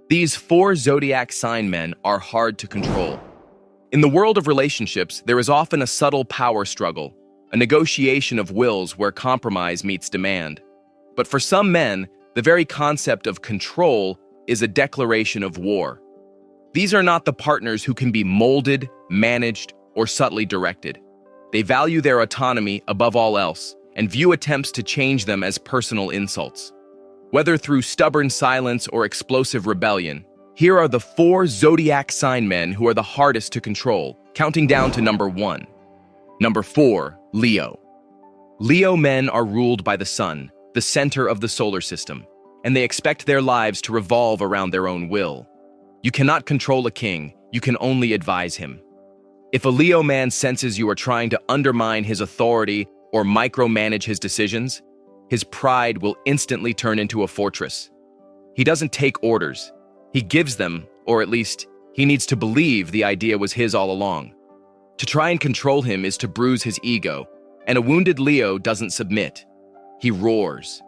These four zodiac sign men are hard to control. In the world of relationships, there is often a subtle power struggle, a negotiation of wills where compromise meets demand. But for some men, the very concept of control is a declaration of war. These are not the partners who can be molded, managed, or subtly directed. They value their autonomy above all else and view attempts to change them as personal insults. Whether through stubborn silence or explosive rebellion, here are the four zodiac sign men who are the hardest to control, counting down to number 1. Number 4, Leo. Leo men are ruled by the sun, the center of the solar system, and they expect their lives to revolve around their own will. You cannot control a king, you can only advise him. If a Leo man senses you are trying to undermine his authority or micromanage his decisions, his pride will instantly turn into a fortress. He doesn't take orders. He gives them, or at least, he needs to believe the idea was his all along. To try and control him is to bruise his ego, and a wounded Leo doesn't submit. He roars.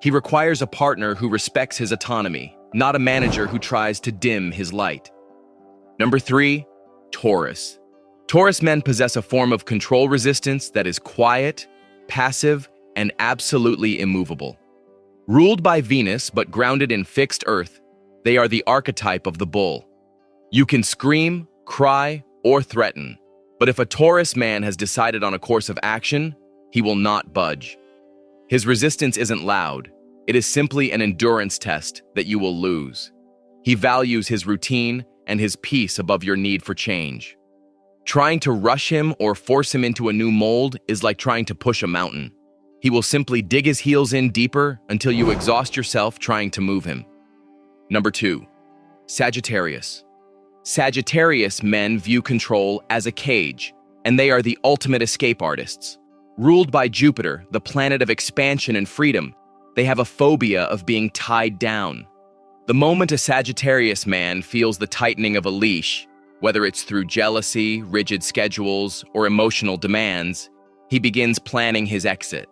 He requires a partner who respects his autonomy, not a manager who tries to dim his light. Number 3, Taurus. Taurus men possess a form of control resistance that is quiet, passive, and absolutely immovable. Ruled by Venus but grounded in fixed earth, they are the archetype of the bull. You can scream, cry, or threaten, but if a Taurus man has decided on a course of action, he will not budge. His resistance isn't loud. It is simply an endurance test that you will lose. He values his routine and his peace above your need for change. Trying to rush him or force him into a new mold is like trying to push a mountain. He will simply dig his heels in deeper until you exhaust yourself trying to move him. Number 2, Sagittarius. Sagittarius men view control as a cage, and they are the ultimate escape artists. Ruled by Jupiter, the planet of expansion and freedom, they have a phobia of being tied down. The moment a Sagittarius man feels the tightening of a leash, whether it's through jealousy, rigid schedules, or emotional demands, he begins planning his exit.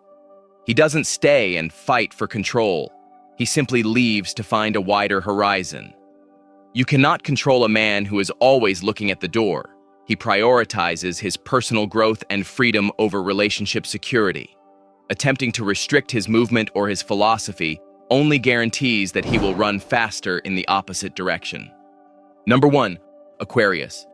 He doesn't stay and fight for control. He simply leaves to find a wider horizon. You cannot control a man who is always looking at the door. He prioritizes his personal growth and freedom over relationship security. Attempting to restrict his movement or his philosophy only guarantees that he will run faster in the opposite direction. Number 1, Aquarius.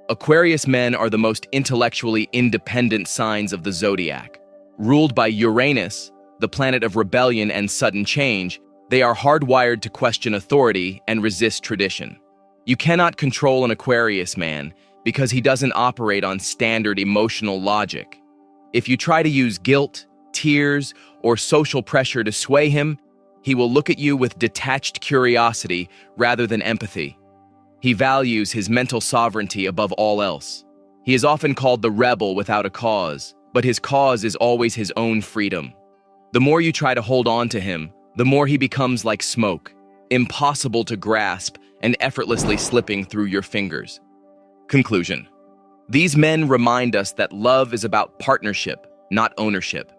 Aquarius men are the most intellectually independent signs of the zodiac. Ruled by Uranus, the planet of rebellion and sudden change, they are hardwired to question authority and resist tradition. You cannot control an Aquarius man because he doesn't operate on standard emotional logic. If you try to use guilt, tears, or social pressure to sway him, he will look at you with detached curiosity rather than empathy. He values his mental sovereignty above all else. He is often called the rebel without a cause, but his cause is always his own freedom. The more you try to hold on to him, the more he becomes like smoke, impossible to grasp and effortlessly slipping through your fingers. Conclusion. These men remind us that love is about partnership, not ownership.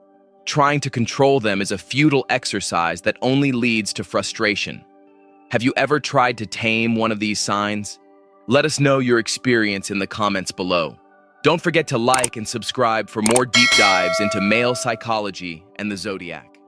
Trying to control them is a futile exercise that only leads to frustration. Have you ever tried to tame one of these signs? Let us know your experience in the comments below. Don't forget to like and subscribe for more deep dives into male psychology and the zodiac.